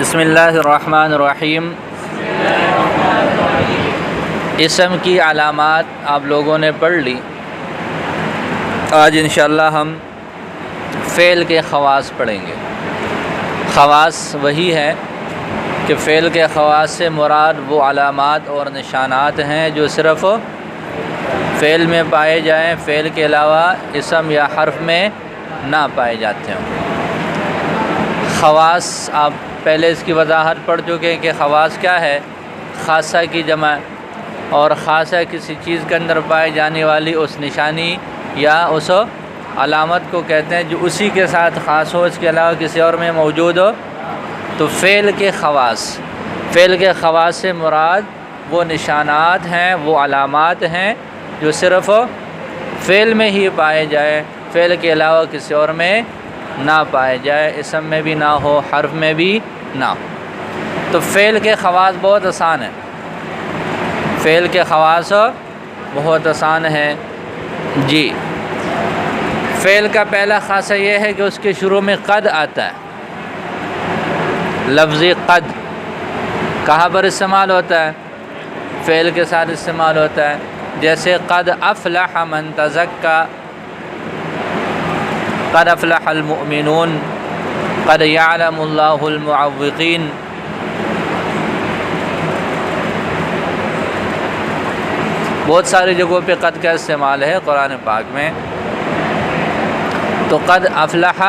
بسم اللہ الرحمن الرحیم۔ اسم کی علامات آپ لوگوں نے پڑھ لی۔ آج انشاءاللہ ہم فعل کے خواص پڑھیں گے۔ خواص وہی ہے کہ فعل کے خواص سے مراد وہ علامات اور نشانات ہیں جو صرف فعل میں پائے جائیں، فعل کے علاوہ اسم یا حرف میں نہ پائے جاتے ہوں۔ خواص آپ پہلے اس کی وضاحت پڑھ چکے ہیں کہ خواص کیا ہے؟ خاصہ کی جمع، اور خاصہ کسی چیز کے اندر پائے جانے والی اس نشانی یا اس علامت کو کہتے ہیں جو اسی کے ساتھ خاص ہو، اس کے علاوہ کسی اور میں موجود ہو۔ تو فعل کے خواص، فعل کے خواص سے مراد وہ نشانات ہیں، وہ علامات ہیں جو صرف فعل میں ہی پائے جائے، فعل کے علاوہ کسی اور میں نہ پائے جائے، اسم میں بھی نہ ہو، حرف میں بھی نہ۔ تو فعل کے خواص بہت آسان ہیں، فعل کے خواص بہت آسان ہیں جی۔ فعل کا پہلا خاصہ یہ ہے کہ اس کے شروع میں قد آتا ہے۔ لفظ قد کہاں پر استعمال ہوتا ہے؟ فعل کے ساتھ استعمال ہوتا ہے، جیسے قد افلح من تزکا، قد افلح المؤمنون، قد یعلم اللہ المعوقین۔ بہت ساری جگہوں پہ قد کا استعمال ہے قرآن پاک میں۔ تو قد افلح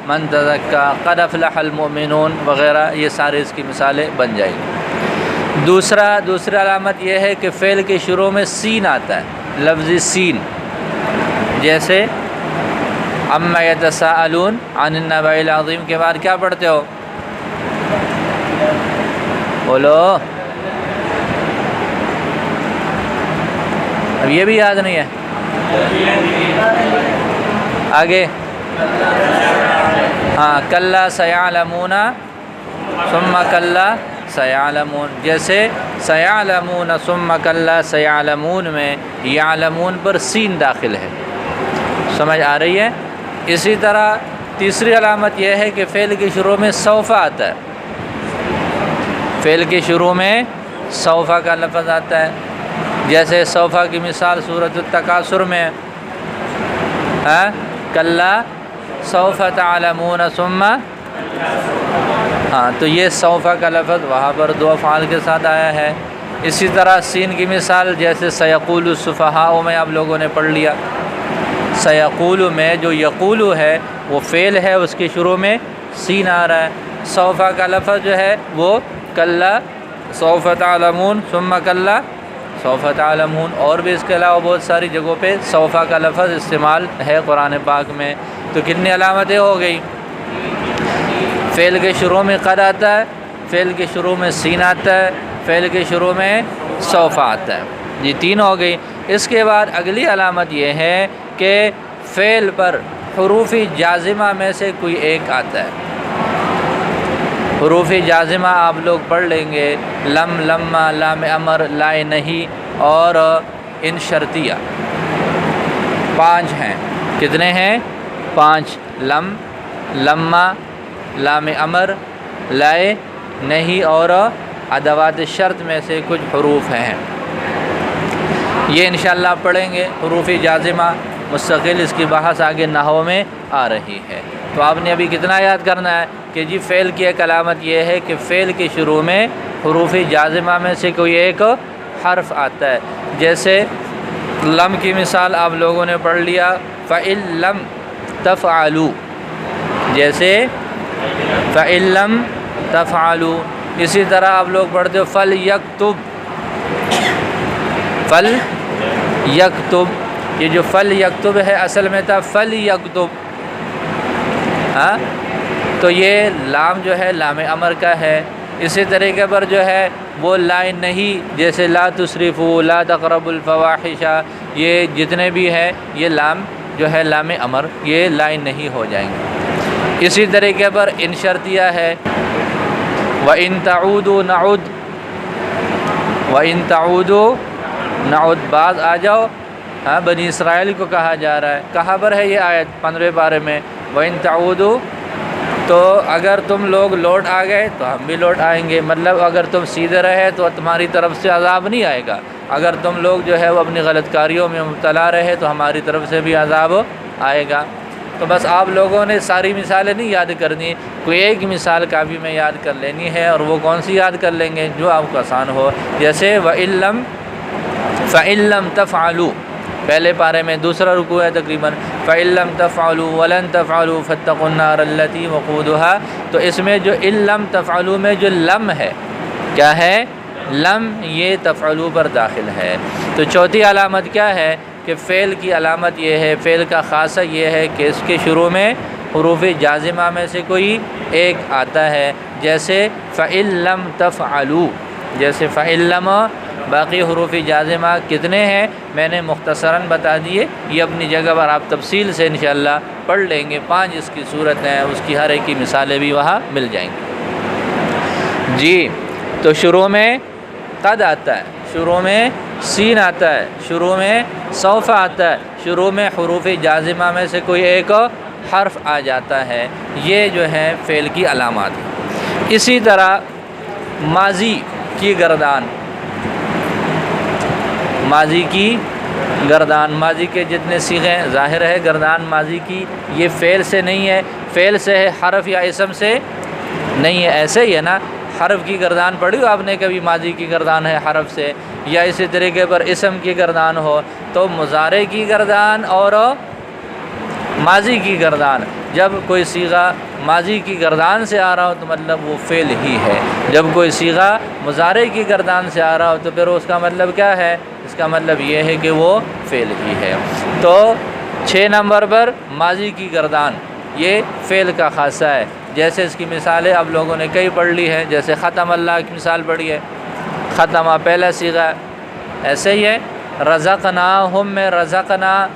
من تزکا، قد افلح المؤمنون وغیرہ، یہ سارے اس کی مثالیں بن جائیں گی۔ دوسرا علامت یہ ہے کہ فعل کے شروع میں سین آتا ہے، لفظ سین، جیسے اما یتساءلون عن النبأ العظیم کے بعد کیا پڑھتے ہو؟ بولو، اب یہ بھی یاد نہیں ہے؟ آگے ہاں، کلا سیعلمون ثم کلا سیعلمون، جیسے سیعلمون ثم کلا سیعلمون میں یعلمون پر سین داخل ہے، سمجھ آ رہی ہے؟ اسی طرح تیسری علامت یہ ہے کہ فعل کے شروع میں سوف آتا ہے، فعل کے شروع میں سوف کا لفظ آتا ہے، جیسے سوف کی مثال سورۃ التکاثر میں کلا سوف تعلمون ثم، ہاں تو یہ سوف کا لفظ وہاں پر دو افعال کے ساتھ آیا ہے۔ اسی طرح سین کی مثال جیسے سیقول السفہاء میں آپ لوگوں نے پڑھ لیا۔ سیقول میں جو یقول ہے وہ فعل ہے، اس کے شروع میں سین آ رہا ہے۔ سوف کا لفظ جو ہے وہ کلا سوف تعلمون ثم کلا سوف تعلمون، اور بھی اس کے علاوہ بہت ساری جگہوں پہ سوف کا لفظ استعمال ہے قرآن پاک میں۔ تو کتنی علامتیں ہو گئی؟ فعل کے شروع میں قد آتا ہے، فعل کے شروع میں سین آتا ہے، فعل کے شروع میں سوف آتا ہے، یہ تین ہو گئی۔ اس کے بعد اگلی علامت یہ ہے کہ فعل پر حروف جازمہ میں سے کوئی ایک آتا ہے۔ حروف جازمہ آپ لوگ پڑھ لیں گے، لم، لما، لام امر، لائے نہیں اور ان شرطیہ، 5 ہیں۔ کتنے ہیں؟ 5۔ لم، لما، لام امر، لائے نہیں اور ادوات شرط میں سے کچھ حروف ہیں، یہ انشاءاللہ پڑھیں گے۔ حروف جازمہ مستقل اس کی بحث آگے نحو میں آ رہی ہے۔ تو آپ نے ابھی کتنا یاد کرنا ہے کہ جی فعل کی ایک علامت یہ ہے کہ فعل کے شروع میں حروف جازمہ میں سے کوئی ایک حرف آتا ہے، جیسے لم کی مثال آپ لوگوں نے پڑھ لیا، فَإِن لَمْ تَفْعَلُوا، جیسے فَإِن لَمْ تَفْعَلُوا۔ اسی طرح آپ لوگ پڑھتے ہو فَلْيَكْتُبْ، فَلْيَكْتُبْ، یہ جو فَلْيَكْتُبْ ہے اصل میں تھا فَلْيَكْتُبْ، ہاں تو یہ لام جو ہے لام امر کا ہے۔ اسی طریقے پر جو ہے وہ لائن نہیں، جیسے لا تسرفوا، لا تقربوا الفواحش، یہ جتنے بھی ہیں یہ لام جو ہے لام امر، یہ لائن نہیں ہو جائیں گے۔ اسی طریقے پر ان شرطیہ ہے، وَإِن تَعُودُوا نَعُدْ، وَإِن تَعُودُوا نَعُدْ، بعض آ جاؤ، ہاں بنی اسرائیل کو کہا جا رہا ہے۔ کہاں پر ہے یہ آیت؟ 15 پارے میں، وَإِن تَعُودُوا تو اگر تم لوگ لوٹ آ گئے تو ہم بھی لوٹ آئیں گے، مطلب اگر تم سیدھے رہے تو تمہاری طرف سے عذاب نہیں آئے گا، اگر تم لوگ جو ہے وہ اپنی غلط کاریوں میں مبتلا رہے تو ہماری طرف سے بھی عذاب آئے گا۔ تو بس آپ لوگوں نے ساری مثالیں نہیں یاد کرنی، کوئی ایک مثال کا بھی میں یاد کر لینی ہے، اور وہ کون سی یاد کر لیں گے؟ جو آپ کو آسان ہو، جیسے وَإِن لَّمْ تَفْعَلُوا، پہلے پارے میں دوسرا رکوع ہے تقریباً، فَإِن لَّمْ تَفْعَلُوا وَلَن تَفْعَلُوا فَاتَّقُوا النَّارَ الَّتِي وَقُودُهَا، تو اس میں جو إِن لَّمْ تَفْعَلُوا میں جو لم ہے، کیا ہے؟ لم، یہ تفعلوا پر داخل ہے۔ تو چوتھی علامت کیا ہے کہ فعل کی علامت یہ ہے، فعل کا خاصہ یہ ہے کہ اس کے شروع میں حروف جازمہ میں سے کوئی ایک آتا ہے، جیسے فَإِن لَّمْ تَفْعَلُوا، جیسے فَإِن لَّم، باقی حروف جازمہ کتنے ہیں میں نے مختصراً بتا دیے، یہ اپنی جگہ پر آپ تفصیل سے انشاءاللہ پڑھ لیں گے، 5 اس کی صورت ہیں، اس کی ہر ایک کی مثالیں بھی وہاں مل جائیں گی جی۔ تو شروع میں قد آتا ہے، شروع میں سین آتا ہے، شروع میں سوف آتا ہے، شروع میں حروف جازمہ میں سے کوئی ایک حرف آ جاتا ہے، یہ جو ہے فعل کی علامات ہیں۔ اسی طرح ماضی کی گردان، ماضی کی گردان، ماضی کے جتنے صیغے ہیں، ظاہر ہے گردان ماضی کی یہ فعل سے نہیں ہے، فعل سے ہے، حرف یا اسم سے نہیں ہے، ایسے ہی ہے نا، حرف کی گردان پڑھی ہو آپ نے کبھی؟ ماضی کی گردان ہے حرف سے، یا اسی طریقے پر اسم کی گردان ہو، تو مضارع کی گردان اور ماضی کی گردان، جب کوئی صیغہ ماضی کی گردان سے آ رہا ہو تو مطلب وہ فعل ہی ہے، جب کوئی صیغہ مضارع کی گردان سے آ رہا ہو تو پھر اس کا مطلب کیا ہے؟ اس کا مطلب یہ ہے کہ وہ فعل ہی ہے۔ تو 6 نمبر پر ماضی کی گردان، یہ فعل کا خاصہ ہے، جیسے اس کی مثالیں آپ لوگوں نے کئی پڑھ لی ہیں، جیسے ختم اللہ کی مثال پڑھی ہے، ختمہ پہلا صیغہ، ایسے ہی ہے رزقناہم میں رزقنا،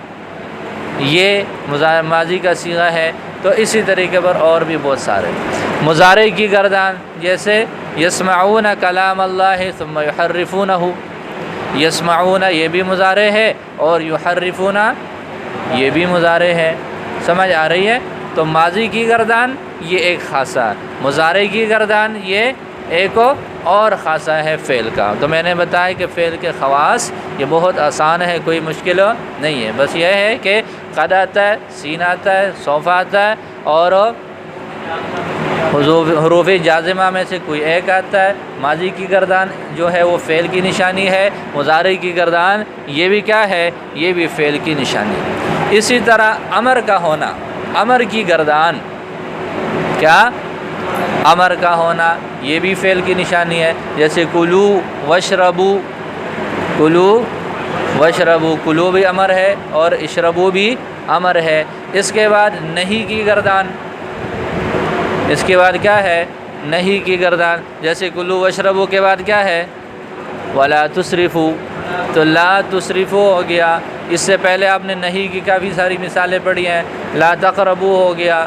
یہ ماضی کا صیغہ ہے۔ تو اسی طریقے پر اور بھی بہت سارے مضارع کی گردان، جیسے یسمعون کلام اللہ ثم یحرفونہ، یسمعون یہ بھی مضارع ہے اور یحرفون یہ بھی مضارع ہے، سمجھ آ رہی ہے؟ تو ماضی کی گردان یہ ایک خاصہ، مضارع کی گردان یہ ایک اور خاصہ ہے فعل کا۔ تو میں نے بتایا کہ فعل کے خواص یہ بہت آسان ہے، کوئی مشکل نہیں ہے، بس یہ ہے کہ قد آتا ہے، سین آتا ہے، سوف آتا ہے، اور حروف جازمہ میں سے کوئی ایک آتا ہے۔ ماضی کی گردان جو ہے وہ فعل کی نشانی ہے، مضارع کی گردان یہ بھی کیا ہے؟ یہ بھی فعل کی نشانی ہے۔ اسی طرح امر کا ہونا، امر کی گردان، کیا؟ امر کا ہونا یہ بھی فعل کی نشانی ہے، جیسے کلو وشربو، کلو وشربو، کلو بھی امر ہے اور اشربو بھی امر ہے۔ اس کے بعد نہیں کی گردان، اس کے بعد کیا ہے؟ نہیں کی گردان، جیسے کلو وشربو کے بعد کیا ہے؟ ولا تسرفو، تو لا تسرفو ہو گیا۔ اس سے پہلے آپ نے نہیں کی کافی ساری مثالیں پڑھی ہیں، لا تقربو ہو گیا،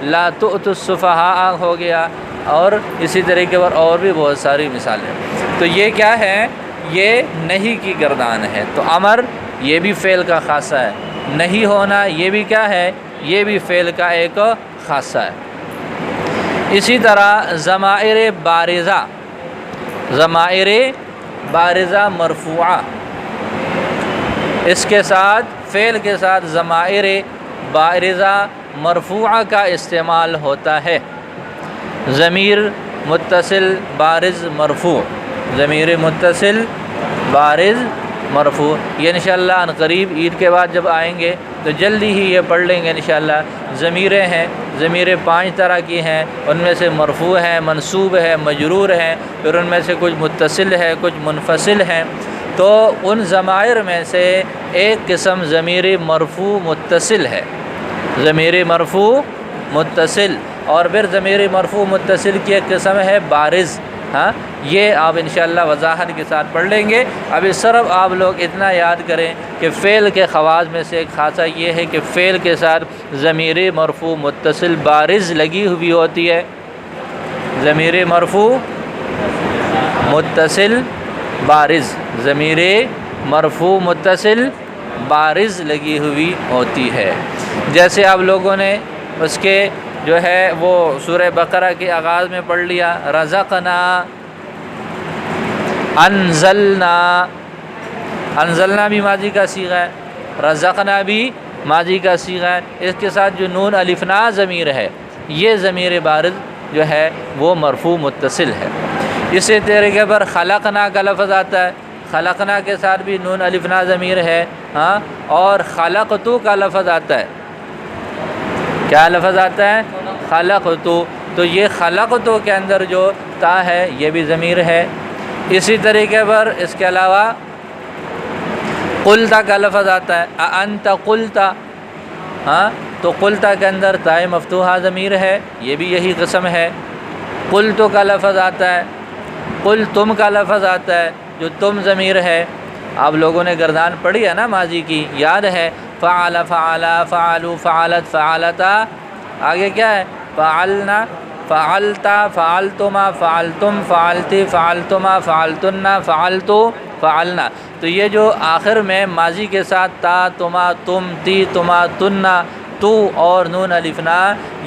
لا تؤتوا السفہاء ہو گیا، اور اسی طریقے پر اور بھی بہت ساری مثالیں۔ تو یہ کیا ہے؟ یہ نہیں کی گردان ہے۔ تو امر یہ بھی فعل کا خاصہ ہے، نہیں ہونا یہ بھی کیا ہے؟ یہ بھی فعل کا ایک خاصہ ہے۔ اسی طرح ضمائر بارزہ، ضمائر بارزہ مرفوعہ، اس کے ساتھ فعل کے ساتھ ضمائر بارزہ مرفوعہ کا استعمال ہوتا ہے۔ ضمیر متصل بارز مرفوع، ضمیر متصل بارز مرفوع، یہ انشاءاللہ ان قریب عید کے بعد جب آئیں گے تو جلدی ہی یہ پڑھ لیں گے انشاءاللہ۔ ضمیریں ہیں، ضمیریں 5 طرح کی ہیں، ان میں سے مرفوع ہے، منصوب ہے، مجرور ہیں، پھر ان میں سے کچھ متصل ہے، کچھ منفصل ہیں۔ تو ان ضمائر میں سے ایک قسم ضمیر مرفوع متصل ہے، ضمیر مرفوع متصل، اور پھر ضمیر مرفوع متصل کی ایک قسم ہے بارز۔ یہ آپ انشاءاللہ وضاحت کے ساتھ پڑھ لیں گے۔ ابھی صرف آپ لوگ اتنا یاد کریں کہ فعل کے خواص میں سے ایک خاصہ یہ ہے کہ فعل کے ساتھ ضمیر مرفوع متصل بارز لگی ہوئی ہوتی ہے، ضمیر مرفوع متصل بارز، ضمیر مرفوع متصل بارز لگی ہوئی ہوتی ہے۔ جیسے آپ لوگوں نے اس کے جو ہے وہ سورہ بقرہ کے آغاز میں پڑھ لیا، رزقنا، انزلنا، انزلنا بھی ماضی کا صیغہ ہے، رزقنا بھی ماضی کا صیغہ ہے، اس کے ساتھ جو نون الفنا ضمیر ہے یہ ضمیر بارز جو ہے وہ مرفوع متصل ہے۔ اسی طریقے پر خلقنا کا لفظ آتا ہے، خلقنا کے ساتھ بھی نون الفنا ضمیر ہے، ہاں، اور خلقتو کا لفظ آتا ہے، کیا لفظ آتا ہے؟ خلقتو، تو یہ خلقتو کے اندر جو تا ہے یہ بھی ضمیر ہے۔ اسی طریقے پر اس کے علاوہ قلتا کا لفظ آتا ہے، انت قلتا، ہاں، تو قلتا کے اندر تائے مفتوحہ ضمیر ہے، یہ بھی یہی قسم ہے۔ قلتو کا لفظ آتا ہے، قل تم کا لفظ آتا ہے جو تم ضمیر ہے۔ آپ لوگوں نے گردان پڑھی ہے نا ماضی کی، یاد ہے، فعل، فعلا، فعلوا، فعلت، فعلتا، آگے کیا ہے؟ فعلنا، فعلتا، فعلتما، فعلتم، فعلتی، فعلتما، فعلتن، فعلتو، فعلنا۔ تو یہ جو آخر میں ماضی کے ساتھ تا، تما، تم، تی، تما، تننا، تو اور نون الفنا،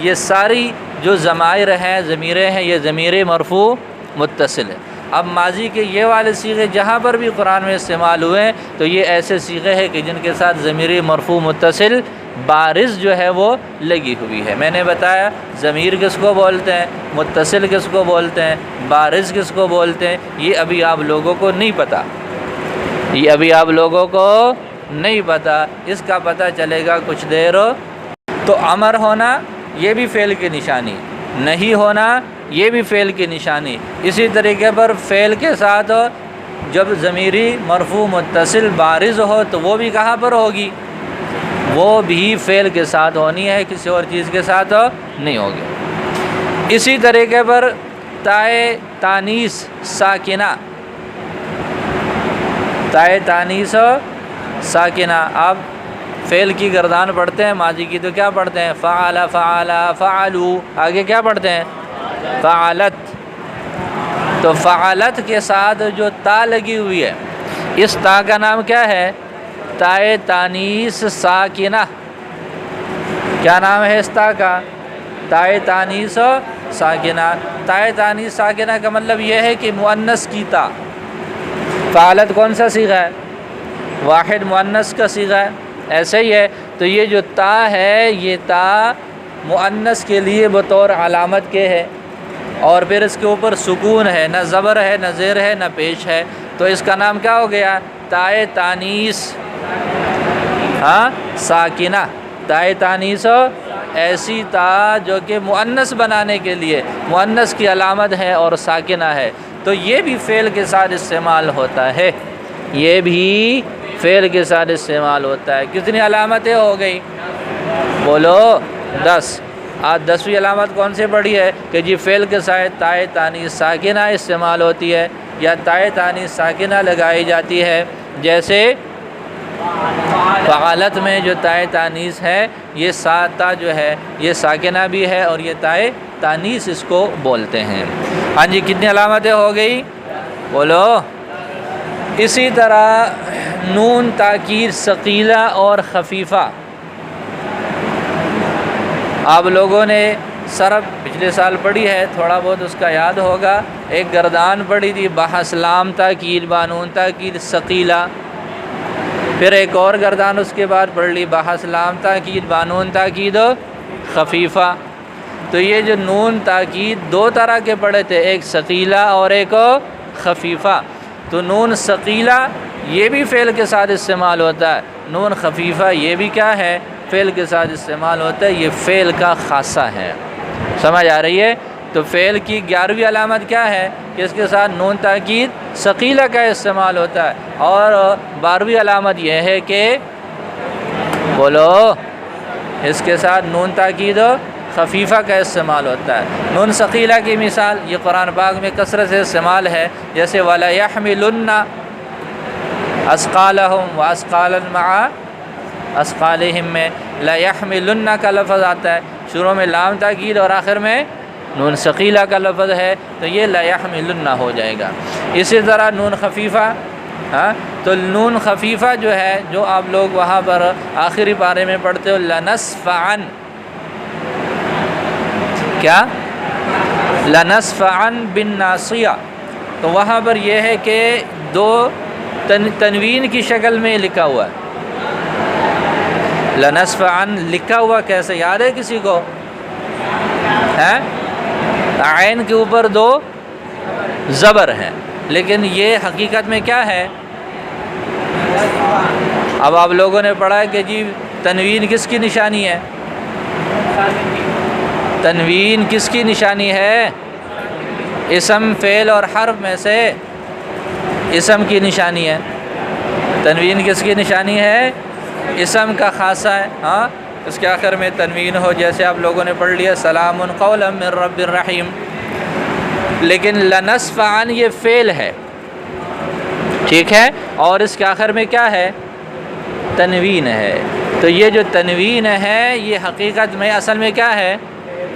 یہ ساری جو ضمائر ہیں، ضمیریں ہیں، یہ ضمیر مرفوع متصل ہے۔ اب ماضی کے یہ والے صیغے جہاں پر بھی قرآن میں استعمال ہوئے ہیں تو یہ ایسے صیغے ہیں کہ جن کے ساتھ ضمیر مرفوع متصل بارز جو ہے وہ لگی ہوئی ہے۔ میں نے بتایا ضمیر کس کو بولتے ہیں، متصل کس کو بولتے ہیں، بارز کس کو بولتے ہیں، یہ ابھی آپ لوگوں کو نہیں پتہ، یہ ابھی آپ لوگوں کو نہیں پتہ، اس کا پتہ چلے گا کچھ دیر۔ تو امر ہونا یہ بھی فعل کی نشانی، نہیں ہونا یہ بھی فعل کی نشانی۔ اسی طریقے پر فعل کے ساتھ جب ضمیری مرفوع متصل بارز ہو تو وہ بھی کہاں پر ہوگی؟ وہ بھی فعل کے ساتھ ہونی ہے، کسی اور چیز کے ساتھ نہیں ہوگی۔ اسی طریقے پر تائے تانیث ساکنہ، تائے تانیث ساکنہ، آپ فعل کی گردان پڑھتے ہیں ماضی کی تو کیا پڑھتے ہیں؟ فعل، فعلا، فعلو، آگے کیا پڑھتے ہیں؟ فعلت۔ تو فعلت کے ساتھ جو تا لگی ہوئی ہے اس تا کا نام کیا ہے؟ تائے تانیث ساکنہ۔ کیا نام ہے اس تا کا؟ تائے تانیث ساکنہ۔ تائے تانیث ساکنہ کا مطلب یہ ہے کہ مؤنث کی تا۔ فعلت کون سا صیغہ ہے؟ واحد مؤنث کا صیغہ ہے، ایسے ہی ہے۔ تو یہ جو تا ہے یہ تا مؤنث کے لیے بطور علامت کے ہے، اور پھر اس کے اوپر سکون ہے، نہ زبر ہے، نہ زیر ہے، نہ پیش ہے، تو اس کا نام کیا ہو گیا؟ تائے تانیث، ہاں، ساکنہ۔ تائے تانیث ایسی تا جو کہ مؤنث بنانے کے لیے مؤنث کی علامت ہے اور ساکنہ ہے، تو یہ بھی فعل کے ساتھ استعمال ہوتا ہے، یہ بھی فعل کے ساتھ استعمال ہوتا ہے۔ کتنی علامتیں ہو گئی؟ بولو 10۔ آج 10ویں علامت کون سے پڑھی ہے کہ جی فعل کے ساتھ تائے تانیث ساکنہ استعمال ہوتی ہے یا تائے تانیث ساکنہ لگائی جاتی ہے، جیسے فعالت میں جو تائے تانیث ہے یہ تا جو ہے یہ ساکنہ بھی ہے اور یہ تائے تانیث اس کو بولتے ہیں۔ ہاں جی، کتنی علامتیں ہو گئی؟ بولو۔ اسی طرح نون تاکید ثقیلہ اور خفیفہ، آپ لوگوں نے صرف پچھلے سال پڑھی ہے، تھوڑا بہت اس کا یاد ہوگا۔ ایک گردان پڑھی تھی بحث لام تاکید بانون تاکید ثقیلہ، پھر ایک اور گردان اس کے بعد پڑھ لی بحث لام تاکید بانون تاکید خفیفہ۔ تو یہ جو نون تاکید دو طرح کے پڑھے تھے، ایک ثقیلہ اور ایک خفیفہ۔ تو نون ثقیلہ یہ بھی فعل کے ساتھ استعمال ہوتا ہے، نون خفیفہ یہ بھی کیا ہے؟ فعل کے ساتھ استعمال ہوتا ہے، یہ فعل کا خاصہ ہے۔ سمجھ آ رہی ہے؟ تو فعل کی 11ویں علامت کیا ہے کہ اس کے ساتھ نون تاکید ثقیلہ کا استعمال ہوتا ہے، اور 12ویں علامت یہ ہے کہ بولو اس کے ساتھ نون تاکید خفیفہ کا استعمال ہوتا ہے۔ نون ثقیلہ کی مثال یہ قرآن پاک میں کثرت سے استعمال ہے، جیسے وَلَيَحْمِلُنَّ أَثْقَالَهُمْ وَأَثْقَالًا مَعَ أَثْقَالِهِمْ میں لَيَحْمِلُنَّ کا لفظ آتا ہے، شروع میں لام تاکید اور آخر میں نون ثقیلہ کا لفظ ہے، تو یہ لَيَحْمِلُنَّ ہو جائے گا۔ اسی طرح نون خفیفہ، ہاں، تو نون خفیفہ جو ہے جو آپ لوگ وہاں پر آخری پارے میں پڑھتے ہو لَنَسْفَعًا، کیا لنصفعن بالناصیہ، تو وہاں پر یہ ہے کہ دو تنوین کی شکل میں لکھا ہوا ہے۔ لنصفعن لکھا ہوا کیسے یاد ہے کسی کو؟ ہے عین کے اوپر دو زبر ہیں، لیکن یہ حقیقت میں کیا ہے؟ اب آپ لوگوں نے پڑھا ہے کہ جی تنوین کس کی نشانی ہے؟ تنوین کس کی نشانی ہے؟ اسم، فعل اور حرف میں سے اسم کی نشانی ہے۔ تنوین کس کی نشانی ہے؟ اسم کا خاصہ ہے۔ ہاں، اس کے آخر میں تنوین ہو، جیسے آپ لوگوں نے پڑھ لیا سلام قولا من رب الرحیم۔ لیکن لنصفعن یہ فعل ہے، ٹھیک ہے، اور اس کے آخر میں کیا ہے؟ تنوین ہے۔ تو یہ جو تنوین ہے یہ حقیقت میں اصل میں کیا ہے؟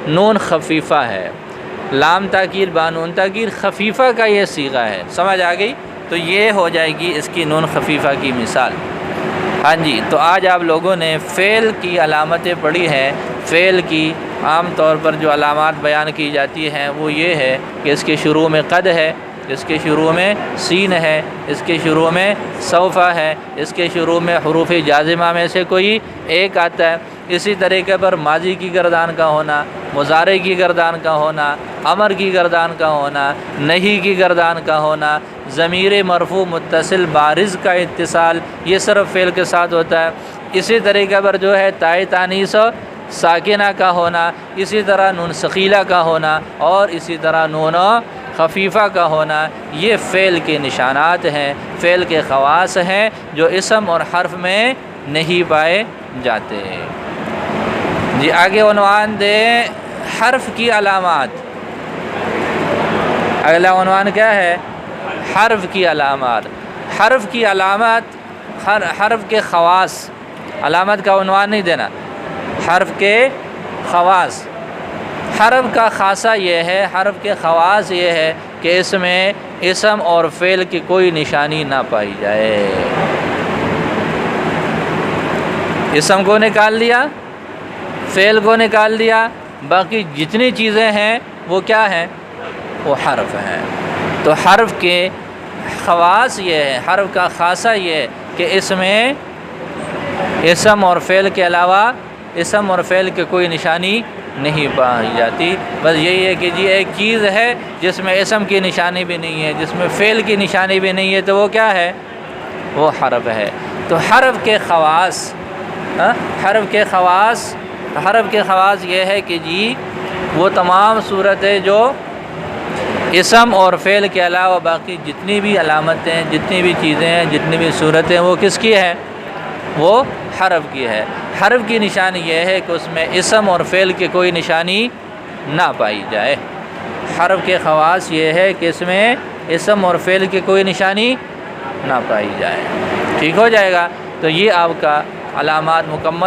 نون خفیفہ ہے۔ لام تاکید با نون تاکید خفیفہ کا یہ صیغہ ہے، سمجھ آ گئی؟ تو یہ ہو جائے گی اس کی نون خفیفہ کی مثال۔ ہاں جی، تو آج آپ لوگوں نے فعل کی علامتیں پڑھی ہیں۔ فعل کی عام طور پر جو علامات بیان کی جاتی ہیں وہ یہ ہے کہ اس کے شروع میں قد ہے، اس کے شروع میں سین ہے، اس کے شروع میں سوفہ ہے، اس کے شروع میں حروف جازمہ میں سے کوئی ایک آتا ہے۔ اسی طریقے پر ماضی کی گردان کا ہونا، مضارع کی گردان کا ہونا، امر کی گردان کا ہونا، نہی کی گردان کا ہونا، ضمیر مرفوع متصل بارز کا اتصال، یہ صرف فعل کے ساتھ ہوتا ہے۔ اسی طریقے پر جو ہے تائے تانیث ساکنہ کا ہونا، اسی طرح نون ثقیلہ کا ہونا، اور اسی طرح نون خفیفہ کا ہونا، یہ فعل کے نشانات ہیں، فعل کے خواص ہیں جو اسم اور حرف میں نہیں پائے جاتے۔ جی آگے عنوان دیں حرف کی علامات۔ اگلا عنوان کیا ہے؟ حرف کی علامات۔ حرف کی علامات، حرف کے خواص، علامت کا عنوان نہیں دینا، حرف کے خواص۔ حرف کا خاصہ یہ ہے، حرف کے خواص یہ ہے کہ اس میں اسم اور فعل کی کوئی نشانی نہ پائی جائے۔ اسم کو نکال لیا، فعل کو نکال دیا، باقی جتنی چیزیں ہیں وہ کیا ہیں؟ وہ حرف ہیں۔ تو حرف کے خواص یہ ہے، حرف کا خاصہ یہ ہے کہ اس میں اسم اور فعل کے علاوہ اسم اور فعل کی کوئی نشانی نہیں پائی جاتی۔ بس یہی ہے کہ جی ایک چیز ہے جس میں اسم کی نشانی بھی نہیں ہے، جس میں فعل کی نشانی بھی نہیں ہے، تو وہ کیا ہے؟ وہ حرف ہے۔ تو حرف کے خواص، حرف کے خواص یہ ہے کہ جی وہ تمام صورتیں جو اسم اور فعل کے علاوہ باقی جتنی بھی علامتیں، جتنی بھی چیزیں ہیں، جتنی بھی صورتیں، وہ کس کی ہے؟ وہ حرف کی ہے۔ حرف کی نشانی یہ ہے کہ اس میں اسم اور فعل کی کوئی نشانی نہ پائی جائے۔ حرف کے خواص یہ ہے کہ اس میں اسم اور فعل کی کوئی نشانی نہ پائی جائے۔ ٹھیک ہو جائے گا؟ تو یہ آپ کا علامات مکمل